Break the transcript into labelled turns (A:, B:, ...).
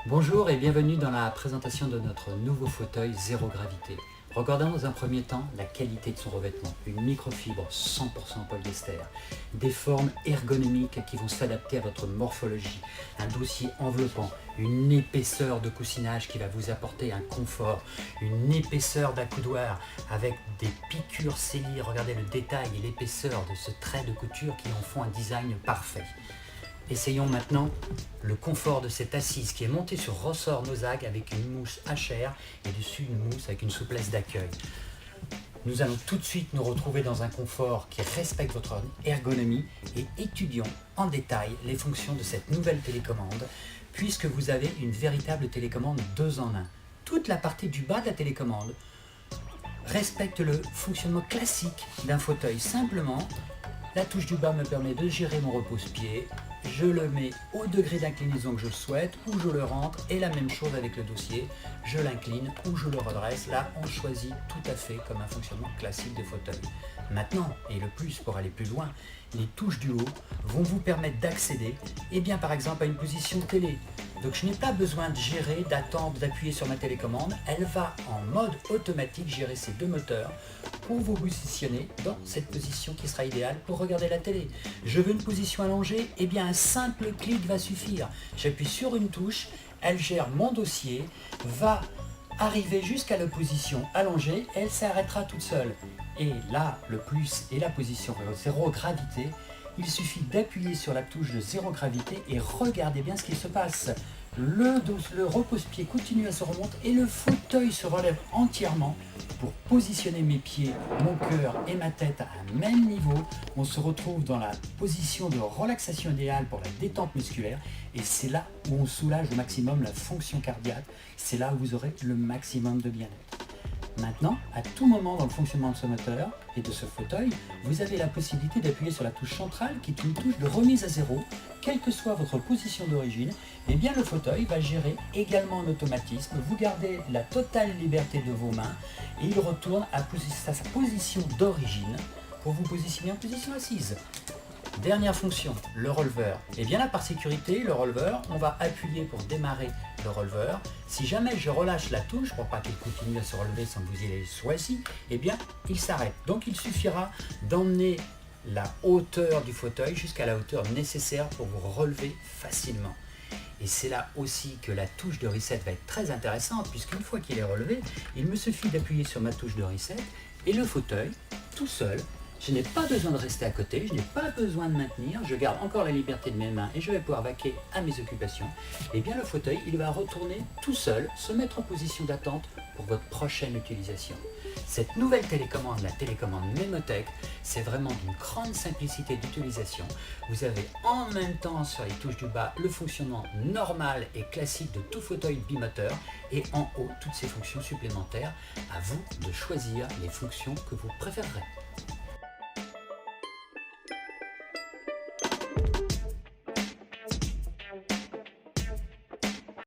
A: Bonjour et bienvenue dans la présentation de notre nouveau fauteuil Zéro Gravité. Regardons dans un premier temps la qualité de son revêtement. Une microfibre 100% polyester, des formes ergonomiques qui vont s'adapter à votre morphologie, un dossier enveloppant, une épaisseur de coussinage qui va vous apporter un confort, une épaisseur d'accoudoir avec des piqûres scellées. Regardez le détail et l'épaisseur de ce trait de couture qui en font un design parfait. Essayons maintenant le confort de cette assise qui est montée sur ressort Nosag avec une mousse HR et dessus une mousse avec une souplesse d'accueil. Nous allons tout de suite nous retrouver dans un confort qui respecte votre ergonomie et étudions en détail les fonctions de cette nouvelle télécommande puisque vous avez une véritable télécommande 2 en 1. Toute la partie du bas de la télécommande respecte le fonctionnement classique d'un fauteuil. Simplement, la touche du bas me permet de gérer mon repose-pied. Je le mets au degré d'inclinaison que je souhaite, ou je le rentre, et la même chose avec le dossier, je l'incline ou je le redresse. Là, on choisit tout à fait comme un fonctionnement classique de fauteuil. Maintenant, et le plus pour aller plus loin, les touches du haut vont vous permettre d'accéder, par exemple à une position télé. Donc je n'ai pas besoin de gérer, d'attendre, d'appuyer sur ma télécommande. Elle va en mode automatique gérer ces deux moteurs pour vous positionner dans cette position qui sera idéale pour regarder la télé. Je veux une position allongée, un simple clic va suffire. J'appuie sur une touche, elle gère mon dossier, va arriver jusqu'à la position allongée, elle s'arrêtera toute seule. Et là, le plus est la position zéro gravité. Il suffit d'appuyer sur la touche de zéro gravité et regardez bien ce qui se passe. Le repose-pied continue à se remonter et le fauteuil se relève entièrement pour positionner mes pieds, mon cœur et ma tête à un même niveau. On se retrouve dans la position de relaxation idéale pour la détente musculaire et c'est là où on soulage au maximum la fonction cardiaque. C'est là où vous aurez le maximum de bien-être. Maintenant, à tout moment dans le fonctionnement de ce moteur et de ce fauteuil, vous avez la possibilité d'appuyer sur la touche centrale qui est une touche de remise à zéro. Quelle que soit votre position d'origine, le fauteuil va gérer également en automatisme. Vous gardez la totale liberté de vos mains et il retourne à sa position d'origine pour vous positionner en position assise. Dernière fonction, le releveur. Là, par sécurité, le releveur, on va appuyer pour démarrer le releveur. Si jamais je relâche la touche pour pas qu'il continue à se relever sans que vous ayez choisi, il s'arrête. Donc il suffira d'emmener la hauteur du fauteuil jusqu'à la hauteur nécessaire pour vous relever facilement. Et c'est là aussi que la touche de reset va être très intéressante puisqu'une fois qu'il est relevé, il me suffit d'appuyer sur ma touche de reset et le fauteuil, tout seul, je n'ai pas besoin de rester à côté, je n'ai pas besoin de maintenir, je garde encore la liberté de mes mains et je vais pouvoir vaquer à mes occupations. Le fauteuil, il va retourner tout seul, se mettre en position d'attente pour votre prochaine utilisation. Cette nouvelle télécommande, la télécommande Memotech, c'est vraiment d'une grande simplicité d'utilisation. Vous avez en même temps sur les touches du bas le fonctionnement normal et classique de tout fauteuil bimoteur et en haut toutes ces fonctions supplémentaires. À vous de choisir les fonctions que vous préférerez.